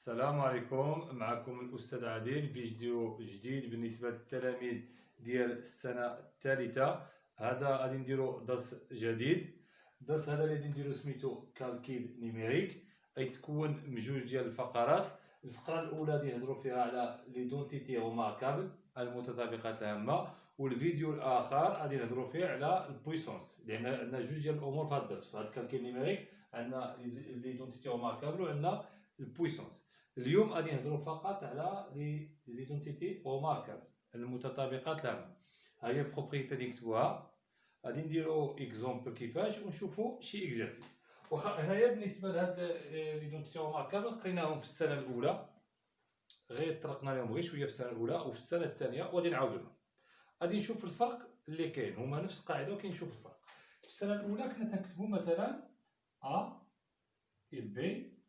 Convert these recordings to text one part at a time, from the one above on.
السلام عليكم، معكم الأستاذ عادل في فيديو جديد بالنسبة للتلاميذ ديال السنة الثالثة. هذا غادي نديرو درس جديد. الدرس هذا اللي غادي نديرو سميتو كالكيل نيميريك، يتكون من جوج ديال الفقرات. الفقرة الأولى غادي نهضرو فيها على ليدونتيتي روماركابل، المتطابقات الهامة، والفيديو الآخر غادي نهضرو فيه على البويسونس، لأن عندنا جوج ديال الأمور في هذا الدرس. في هذا الكالكيل نيميريك عندنا ليدونتيتي روماركابل وعندنا البويسونس. اليوم غادي نهضروا فقط على لي زيدونتيتي روماركابل، المتطابقات الهامه. ها هي البروبريتي اللي نكتبوها. غادي نديروا اكزومبل كيفاش ونشوفوا شي اكزرسيس. واخا هنايا بالنسبه لهاد ليدونتيتي روماركابل قريناهم في السنه الاولى، غير طرقنا لهم غير شويه في السنه الاولى وفي السنه الثانيه، وغادي نعاودوهم. غادي نشوف الفرق اللي كاين، هما نفس القاعده ولكن نشوف الفرق. في السنه الاولى كنا تنكتبوا مثلا ا بي.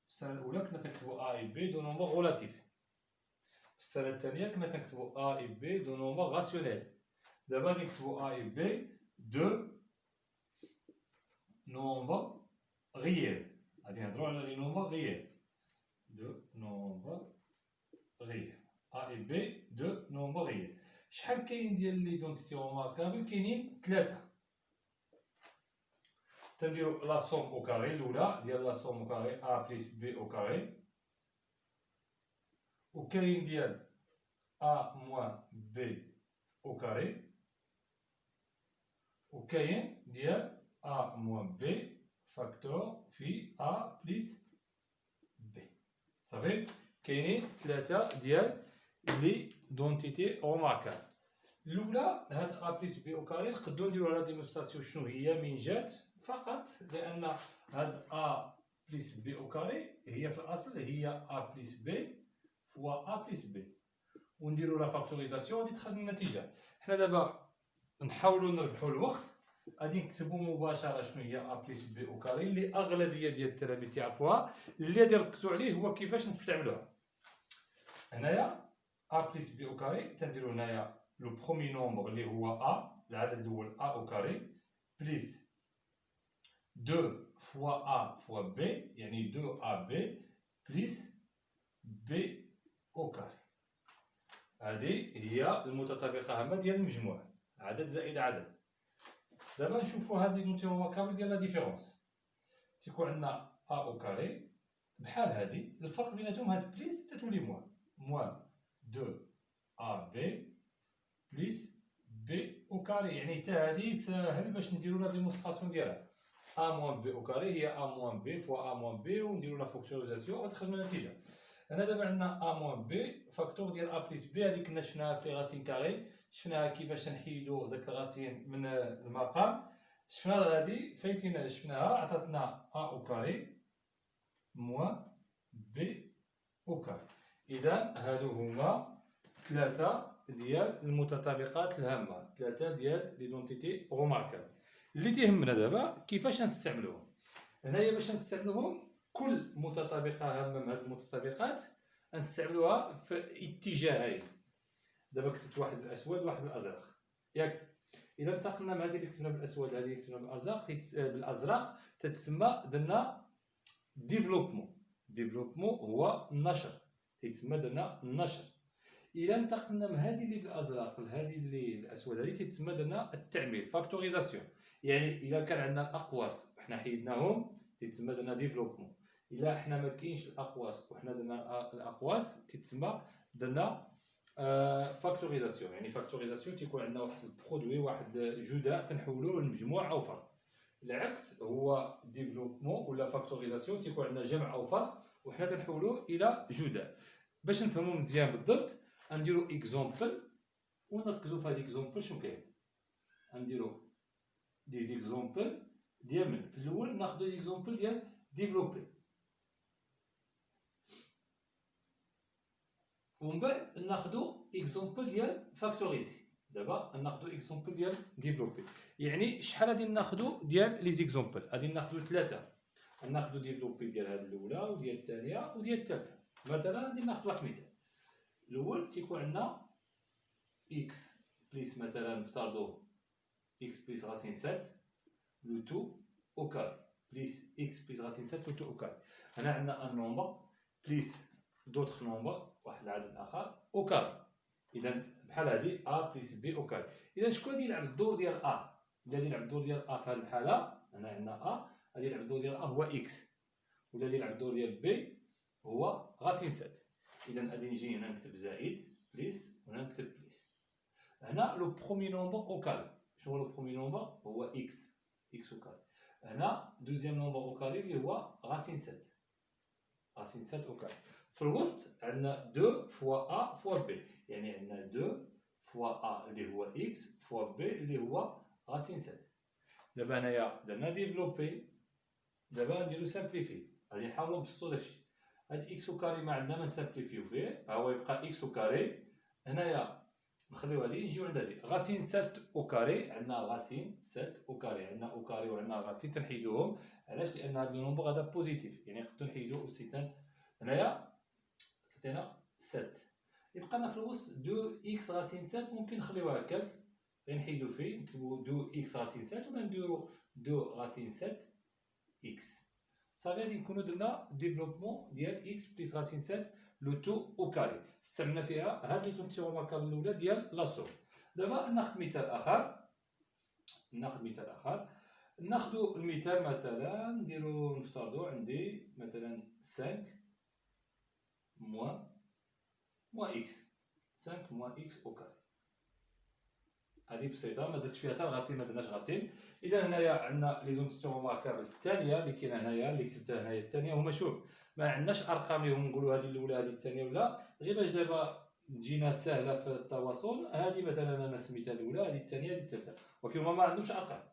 في السنة الأولى كنا تنكتبو أ إي بي دو نومبر غولاتيف. في السنة الثانية كنا تنكتبو أ إي بي دو نومبر غاسيونيل. دابا غادي نكتبو أ إي بي دو نومبر غيال. غادي نهضرو على لي نومبر غيال. دو نومبر غيال. أ إي بي دو نومبر غيال. شحال كاين ديال ليدونتيتي روماركابل؟ كاينين ثلاثة. تنديرو لا سوم او كاري الاولى ديال لا سوم او كاري ا بليس بي او كاري، وكاين ديال ا موان بي او كاري، وكاين ديال ا موان بي فاكتور في ا بليس بي. صافي، كاينين ثلاثة ديال لي دونتيتي روماركابل. الاولى هاد ا بليس بي او كاري نقدروا نديروا على ديمونستراسيون شنو هي من جات فقط، لان هاد ا بليس بي او كاري هي في الاصل هي ا بليس بي فوا ا بليس بي، ونديروا لا فاكتوريزاسيون غادي تخرج النتيجه. حنا دابا نحاولوا نربحوا الوقت، غادي نكتبوا مباشره شنو هي ا بليس بي او كاري اللي اغلبيه ديال التلاميذ تعرفوها. اللي غادي نركزوا عليه هو كيفاش نستعملوها. هنايا ا بليس بي او كاري تنديروا هنايا لو برومي نومبر اللي هو ا، العدد الاول ا او كاري، بليس 2 فوا ا فوا بي، يعني 2 ا بي بليس بي او كاري. هذه هي المتطابقه هامه ديال المجموع، عدد زائد عدد. دابا نشوفوا هاد لي دونتي روماركابل ديال لا ديفيرونس. تيكون عندنا ا او كاري بحال هادي، الفرق بيناتهم هاد بليس تتولي موان، موان 2 ا بي بليس بي او كاري. يعني حتى هادي ساهل باش نديرو لا ديمونستراسيون ديالها. ا موان بي او كاري هي ا موان بي فوا ا موان بي، ونديرو لا فاكتوريزاسيون وتخرجنا النتيجه. هنا دابا عندنا ا موان بي فاكتور ديال ا بليس بي، هذيك كنا شفناها في لي غاسين كاري، شفناها كيفاش نحيدو داك الغاسين من المقام. شفنا هادي فايتين، شفناها عطاتنا ا او كاري موان بي او كاري. اذا هادو هما ثلاثه ديال المتطابقات الهامه، ثلاثه ديال ليدونتيتي روماركابل اللي تيهمنا دابا كيفاش نستعملوهم. هنايا باش نستعملوهم كل متطابقه هامه من هاد المتطابقات نستعملوها في اتجاهين. دابا كتبت واحد بالاسود وواحد بالازرق، ياك؟ اذا انتقلنا من هذه اللي كتبنا بالاسود لهذه اللي كتبنا بالازرق تتسمى درنا ديفلوبمون. ديفلوبمون هو النشر، تيتسمى درنا النشر. اذا انتقلنا من هذه اللي بالازرق لهذه اللي بالاسود، هذه تيتسمى درنا التعميل، فاكتوريزاسيون. يعني اذا كان عندنا الاقواس وحنا حيدناهم تيتسمى درنا ديفلوبمون. الا حنا ما كاينش الاقواس وحنا درنا الاقواس تيتسمى درنا فاكتوريزاسيون. يعني فاكتوريزاسيون تيكون عندنا واحد البرودوي، واحد جداء تنحولوه لمجموع او فرق. العكس هو ديفلوبمون ولا فاكتوريزاسيون، تيكون عندنا جمع او فرق وحنا تنحولوه الى جداء. باش نفهموا مزيان بالضبط غنديروا اكزومبل ونركزوا في هاد الاكزومبل شنو كاين. غنديروا دي زيكزومبل ديال من في الاول ناخذوا ليكزومبل ديال ديفلوبي، ومن بعد ناخذوا اكزومبل ديال فاكتوريزي. دابا ناخذوا اكزومبل ديال ديفلوبي. يعني شحال غادي ناخذوا ديال لي زيكزومبل؟ غادي ناخذوا ثلاثه. ناخذوا ديفلوبي ديال هذه الاولى وديال الثانيه وديال الثالثه. مثلا غادي ناخذ واحد المثال. الاول تيكون عندنا اكس بليس، مثلا نفترضوا اكس بليس راسين 7 لو تو او كاري بليس اكس بليس راسين 7 لو تو او كاري. هنا عندنا ان نومبر بليس دوطخ نومبر واحد العدد اخر او كاري. اذا بحال هذه ا بلس بي او كاري. اذا شكون غادي يلعب الدور ديال ا؟ اللي يلعب الدور ديال ا في هذه الحاله، هنا عندنا ا، غادي يلعب الدور ديال ا هو اكس، ولا اللي يلعب الدور ديال بي هو غاسين سات. اذا غادي نجي هنا نكتب زائد بليس، وهنا نكتب بليس. هنا لو برومي نومبر او كاري. شنو هو لو برومي نومبر؟ هو اكس، اكس او كاري. هنا دوزيام نومبر او كاري اللي هو غاسين سات، غاسين سات او كاري. في الوسط عندنا 2 فوا ا فوا بي، يعني عندنا 2 فوا ا اللي هو اكس فوا بي اللي هو غاسين سات. دابا هنايا درنا ديفلوبي، دابا نديرو سامبليفي. غادي نحاولو نبسطو داكشي. هاد اكس او كاري ما عندنا ما نسامبليفيو فيه، ها هو يبقى اكس او كاري. هنايا نخليو هادي نجيو عند هادي غاسين سات او كاري. عندنا غاسين سات او كاري، عندنا او كاري وعندنا غاسين تنحيدوهم. علاش؟ لان هاد النومبر هذا بوزيتيف، يعني نقدرو نحيدو اوسيتان. هنايا عطينا 7، يبقى لنا في الوسط 2 اكس غاسين 7. ممكن نخليوها هكاك غير نحيدو فيه، نكتبو 2 اكس غاسين 7 ولا نديرو 2 غاسين 7 اكس. صافي غادي نكونو درنا ديفلوبمون ديال اكس بليس غاسين 7 لو تو او كاري. استعملنا فيها هاد لي تونتيو ماركابل الاولى ديال لاسو. دابا ناخذ مثال اخر، ناخذ المثال مثلا نديرو نفترضو عندي مثلا 5 موان اكس، 5 موان اكس او كاري. هذه بسيطه، ما درتش فيها حتى الغسيل، ما درناش غسيل. اذا هنايا عندنا لي زونتيتيون ماركابل الثانيه اللي كاينه هنايا، اللي كتبتها هنايا الثانيه هما، شوف ما عندناش ارقام ليهم نقولوا هذه الاولى هذه الثانيه ولا، غير باش دابا تجينا سهله في التواصل. هذه مثلا انا سميتها الاولى، هذه الثانيه، هذه الثالثه، ولكن هما ما عندهمش ارقام.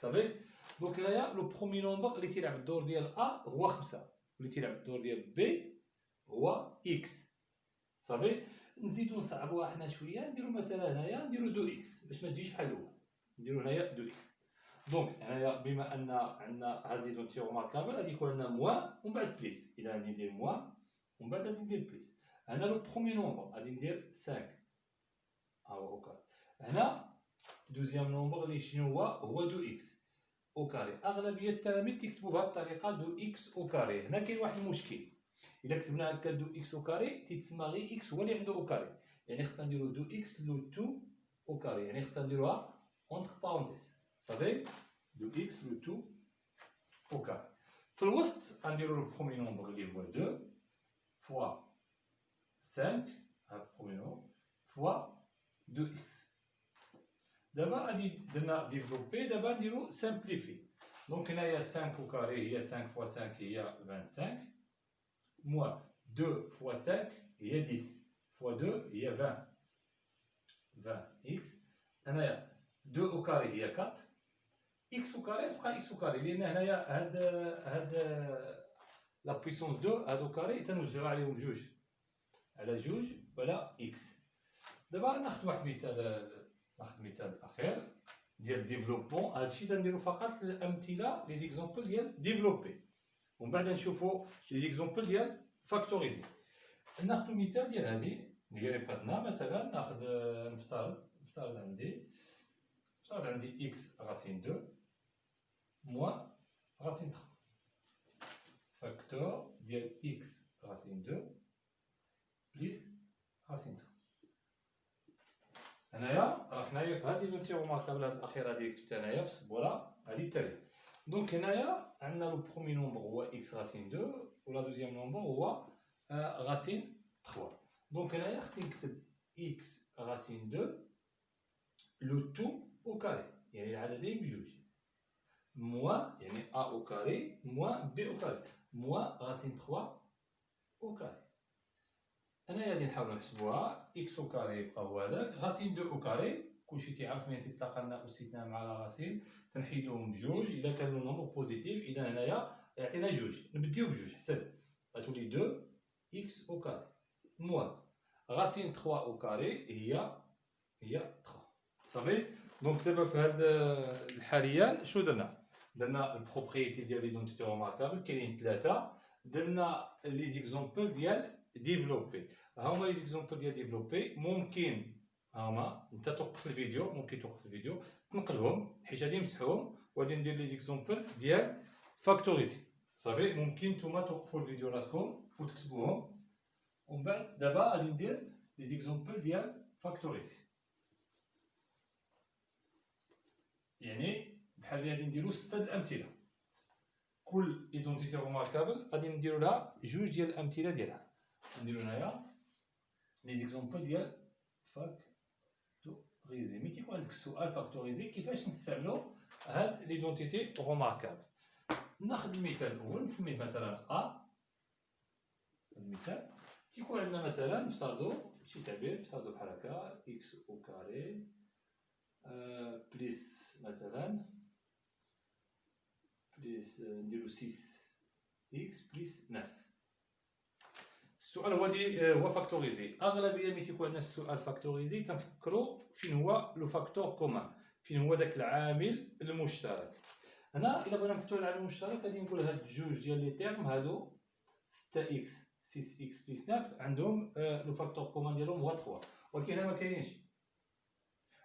صافي. دونك هنايا لو برومي نومبر اللي تيلعب الدور ديال ا هو 5، واللي تيلعب الدور ديال بي هو اكس. صافي. نزيدو نصعبوها حنا شويه، نديرو مثلا هنايا نديرو 2 اكس باش ما تجيش بحال الاول، نديرو هنايا 2 اكس. دونك هنايا بما ان عندنا هاد لي دونتيو ماركابل غادي يكون عندنا موان ومن بعد بليس. اذا غادي ندير موان ومن بعد غادي ندير بليس. هنا لو برومي نومبر غادي ندير 5، ها هو او كاري. هنا دوزيام نومبر اللي شنو هو 2 اكس او كاري. اغلبيه التلاميذ تكتبوا بهذه الطريقه 2 اكس او كاري. هنا كاين واحد المشكل، الا كتبنا هكا 2 اكس او كاري تيتسمى غير اكس هو اللي عنده او كاري، يعني خصنا نديرو 2 اكس لو 2 او كاري، يعني خصنا نديروها اونتر بارونتيز. صافي. 2 اكس لو 2 او كاري. في الوسط غنديرو لو برومي نومبر اللي هو 2 فوا 5، ها برومي نومبر فوا 2 اكس. دابا غادي درنا ديفلوبي، دابا نديرو سامبليفي. دونك هنايا 5 او كاري هي 5 فوا 5 هي 25، موان 2 فوا 5 هي 10 فوا 2 هي 20 اكس. هنايا 2 او كاري هي 4 اكس او كاري، تبقى اكس او كاري لان هنايا هاد لا بويسونس 2 هادو كاري تنوزعو عليهم جوج على جوج ولا اكس. دابا ناخذ واحد مثال اخير ديال ديفلوبمون. هادشي تنديرو فقط الامثله لي زيكزامبل ديال ديفلوبي، ومن بعد نشوفو لي زيكزامبل ديال فاكتوريزي. ناخذ مثال ديال هادي اللي بقات لنا. مثلا ناخذ نفترض عندي اكس غاسين 2 موان غاسين 3، فاكتور ديال اكس غاسين 2 بليس غاسين 3. هنايا راه حنايا في هاد لي زونتيو ماركابل هاد الاخيره اللي كتبتها هنايا في السبوره هادي التاليه. دونك هنايا عندنا لو برومي نومبر هو اكس غاسين 2 ولا دوزيام نومبر هو غاسين 3. دونك هنايا خصني نكتب اكس غاسين 2 لو تو او كاري، يعني العددين بجوج، موان يعني ا او كاري موان بي او كاري، موان غاسين 3 او كاري. هنايا غادي نحاولو نحسبوها. اكس او كاري يبقى هو هذاك، غاسين 2 او كاري كلشي تيعرف ملي تيتلاقى لنا استثناء مع لا غاسين تنحيدوهم بجوج. الا كان لو نومبر بوزيتيف اذا هنايا يعطينا جوج، نبديو بجوج حسب غتولي 2 اكس او كاري موان غاسين 3 او كاري هي 3. صافي. دونك دابا في هاد الحاليا شنو درنا البروبريتي ديال ليدونتيتي ماركابل كاينين 3. درنا لي زيكزامبل ديال ديفلوبي. هاهما لي زيكزامبل ديال ديفلوبي. ممكن هاهما انت توقف الفيديو، ممكن توقف الفيديو تنقلهم حيت غادي نمسحهم وغادي ندير لي زيكزامبل ديال فاكتوريزي. صافي. ممكن نتوما توقفوا الفيديو راسكم وتكتبوهم ومن بعد دابا غادي ندير لي زيكزومبل ديال فاكتوريزي. يعني بحال اللي غادي نديرو 6 الامثله، كل ايدونتيتي روماركابل غادي نديرو لها جوج ديال الامثله ديالها. نديرو هنايا لي زيكزومبل ديال فاكتوريزي. ملي تيكون عندك السؤال فاكتوريزي كيفاش نستعملو هاد ليدونتيتي روماركابل. ناخذ المثال الاول نسميه مثلا ا. المثال تيكون عندنا مثلا نفترضوا شي تعبير، نفترضوا بحال هكا اكس او كاري بليس مثلا بليس نديرو 6 اكس بليس 9. السؤال هو فاكتوريزي. اغلبيه ملي تيكون عندنا السؤال فاكتوريزي تنفكروا فين هو لو فاكتور كومان، فين هو داك العامل المشترك. هنا الا بغينا نحطو العامل المشترك غادي نقول هاد جوج ديال لي تيرم هادو 6 اكس 6 اكس بلس 9 عندهم لو فاكتور كومان ديالهم هو 3، ولكن هنا ما كاينش.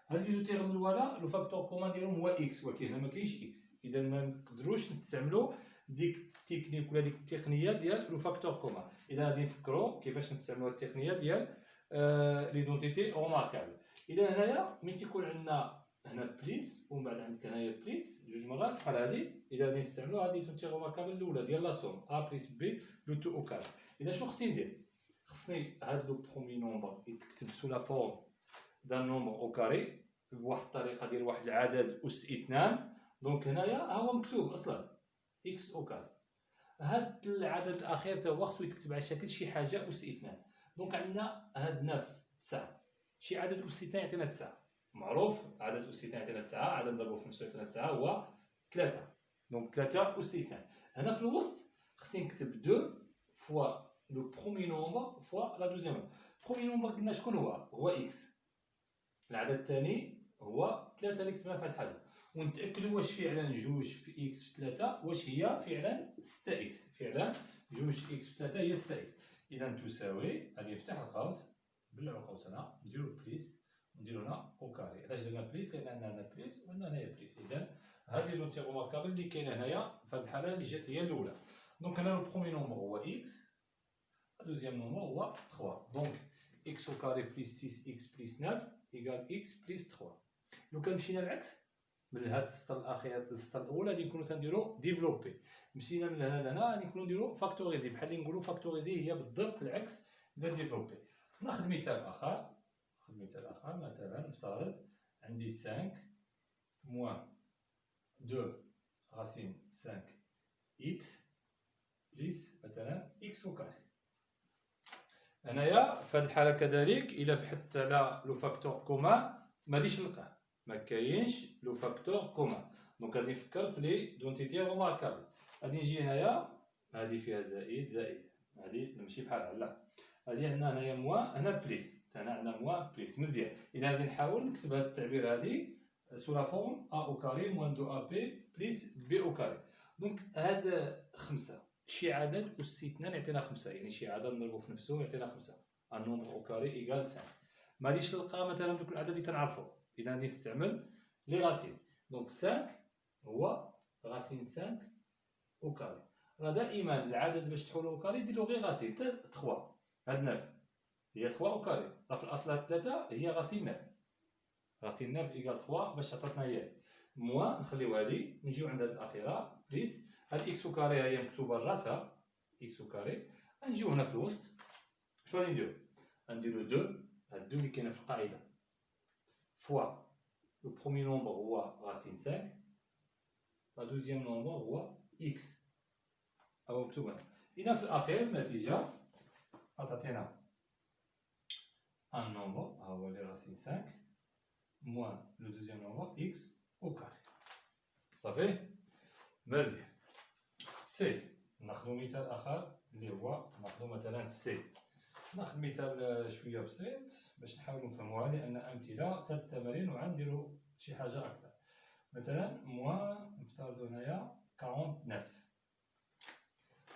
هاد لي دو تيرم الاولى لو فاكتور كومان ديالهم هو اكس، ولكن هنا ما كاينش اكس، اذا ما نقدروش نستعملوا ديك التكنيك ولا ديك التقنيه ديال لو فاكتور كومان. اذا غادي نفكروا كيفاش نستعملوا التقنيه ديال ليدونتيتي روماركابل. اذا هنايا ملي تيكون عندنا هنا بليس ومن بعد عندك هنايا بليس جوج مرات بحال هادي، اذا غادي نستعملوا هادي ليدونتيتي روماركابل الاولى ديال لا سوم ا بليس بي لو تو او كار. اذا شنو خصني ندير؟ خصني هاد لو برومي نومبر يتكتب سو لا فورم دان نومبر او كاري بواحد الطريقه ديال واحد العدد اس 2. دونك هنايا ها هو مكتوب اصلا اكس او كاري. هاد العدد الاخير تا هو خصو يتكتب على شكل شي حاجه اس 2. دونك عندنا هاد 9 9 شي عدد اس 2 يعطينا 9 معروف. عدد اس 2 يعطينا 9، عدد نضربو في نفسه يعطينا 9 هو 3. دونك 3 اس 2. هنا في الوسط خصني نكتب 2 فوا لو برومي نومبر فوا لا دوزيام. برومي نومبر قلنا شكون هو اكس. العدد الثاني هو 3 اللي كتبنا في هاد الحاجه، ونتاكدوا واش فعلا جوج في اكس في 3 واش هي فعلا 6 اكس. فعلا جوج اكس في 3 هي 6 اكس. اذا تساوي غادي نفتح القوس نبلعو القوس هنا نديرو بليس ونديرو هنا او كاري. علاش درنا بليس؟ لان عندنا هنا بليس وعندنا هنايا بليس. اذا هذه لونتي روماركابل اللي كاينه هنايا في هذه الحاله اللي جات هي الاولى. دونك هنا لو برومي نومبر هو اكس، الدوزيام نومبر هو 3. دونك اكس او كاري بليس 6 اكس بليس 9 ايكال اكس بليس 3. لو كان مشينا العكس من هاد السطر الاخير للسطر الاول غادي نكونوا تنديرو ديفلوبي. مشينا من هنا لهنا غادي نكونوا نديرو فاكتوريزي. بحال اللي نقولوا فاكتوريزي هي بالضبط العكس ديال ديفلوبي. ناخذ مثال اخر. مثلا نفترض عندي 5 موان 2 راسين 5 اكس بليس مثلا اكس او كاري. هنايا في هذه الحاله كذلك الا بحثت على لو فاكتور كومان ما غاديش نلقاه، ما كاينش لو فاكتور كومان. دونك غادي نفكر في لي دونتيتي روماركابل. غادي نجي هنايا هذه فيها زائد غادي نمشي بحال لا غادي عندنا هنايا موان هنا بليس، هنا عندنا موان بليس مزيان. اذا غادي نحاول نكتب هذا التعبير هذه سو لا فورم ا او كاري موان 2 ا بي بليس بي او كاري. دونك هاد 5 شي عدد اس 2 يعطينا 5، يعني شي عدد نضربو في نفسه يعطينا 5. ان نومبر او كاري ايكال 5. ما غاديش نلقى مثلا دوك الاعداد اللي تنعرفو، اذا غادي نستعمل لي راسين. دونك 5 هو راسين 5 او كاري. راه دائما العدد باش تحولو او كاري ديرو غير راسين حتى 3. هاد 9 هي 3 او كاري، راه في الاصل هاد 3 هي راسين 9. راسين 9 ايكال 3 باش عطاتنا هي موان. نخليو هادي نجيو عند هاد الاخيره بليس. هاد اكس او كاري هي مكتوبه لراسها اكس او كاري. غنجيو هنا في الوسط شنو غادي نديرو؟ غنديرو 2 هاد 2 اللي كاينه في القاعده فوا لو برومي نومبر هو راسين 5، لا دوزيام نومبر هو اكس هو مكتوب هنا. اذا في الاخير النتيجه غتعطينا ان نومبر ها هو اللي راسين 5 موان لو دوزيام نومبر اكس او كاري. صافي مزيان. سي ناخذ مثال اخر اللي هو ناخذ مثلا سي. ناخذ مثال شويه بسيط باش نحاولوا نفهموها، لان امثله تاع التمارين وغنديروا شي حاجه اكثر. مثلا موان نفترضوا هنايا 49.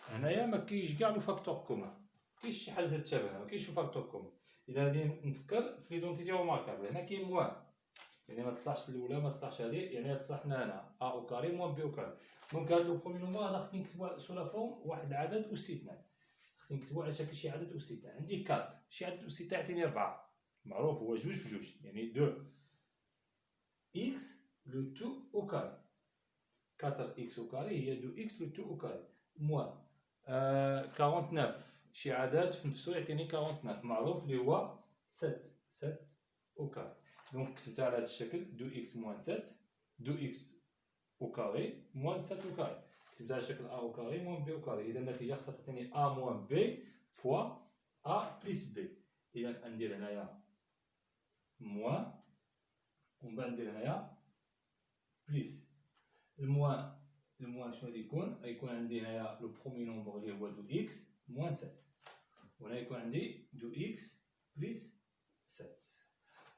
هنايا ما كاينش كاع لو فاكتور كومان، كاينش شي حاجه تتشابه، ما كاينش لو فاكتور كومان. اذا غادي نفكر في ليدونتيتي روماركابل هنا كاين موان، يعني ما تصلحش الاولى ما تصلحش هذه، يعني تصلح هنا ا او كاري موان بي او كاري. دونك هذا لو برومي نومبر انا خصني نكتبو سو لا فورم واحد العدد اس 2. خصني نكتبو على شكل شي عدد أس 6. عندي 4، شي عدد أس 6 يعطيني 4، معروف هو جوج في جوج، يعني 2 إكس لو تو أو كاري. 4 إكس أو كاري هي 2 إكس لو تو أو كاري، موان 49 شي عدد في نفسو يعطيني 49، معروف اللي هو 7 أو كاري. دونك كتبتها على هذا الشكل 2 إكس موان 7، 2 إكس أو كاري موان 7 أو كاري. كتبتها على شكل أ أو كاري موان بي أو كاري. إذا النتيجة خصها تعطيني أ موان بي فوا أ بليس بي. إذا ندير هنايا موان ومن بعد ندير هنايا بليس. الموان شنو غادي يكون؟ غيكون عندي هنايا لو برومي نومبر اللي هو 2 إكس موان 7، وهنا يكون عندي 2 إكس بليس 7.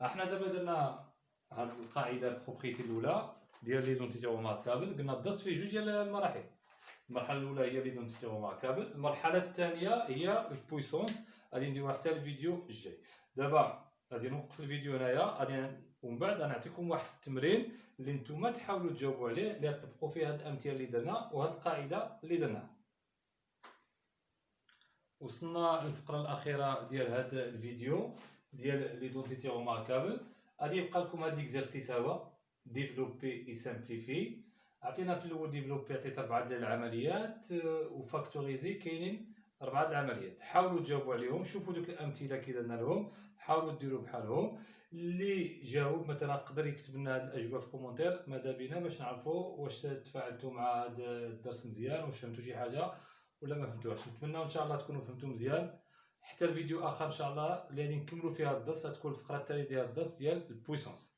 احنا دابا درنا هاد القاعده البروبريتي الاولى ديال ليدونتيتي روماركابل، قلنا الدرس فيه جوج ديال المراحل. المرحله الاولى هي ليدونتيتي روماركابل، المرحله الثانيه هي البويسونس، غادي نديروها حتى الفيديو الجاي. دابا غادي نوقف الفيديو هنايا، غادي ومن بعد غنعطيكم واحد التمرين اللي نتوما تحاولوا تجاوبوا عليه، اللي تطبقوا فيه هاد الامثله اللي درنا وهاد القاعده اللي درناها. وصلنا للفقره الاخيره ديال هاد الفيديو ديال ليدونتيتي روماركابل. غادي يبقى لكم هاد ليكزارسيس هو ديفلوبي اي سامبليفي. عطينا في الاول ديفلوبي، عطيت 4 ديال العمليات، وفاكتوريزي كاينين 4 العمليات. حاولوا تجاوبوا عليهم، شوفوا دوك الامثله كي درنا لهم، حاولوا ديروا بحالهم. اللي جاوب مثلا يقدر يكتب لنا هاد الاجوبه في كومونتير، ماذا بينا باش نعرفوا واش تفاعلتوا مع هاد الدرس مزيان، واش فهمتوا شي حاجه ولا ما فهمتوهاش. نتمنى ان شاء الله تكونوا فهمتوا مزيان. حتى الفيديو اخر ان شاء الله اللي غادي نكملوا فيه هذا الدرس، غتكون الفقره الثانيه ديال الدرس ديال البويسونس.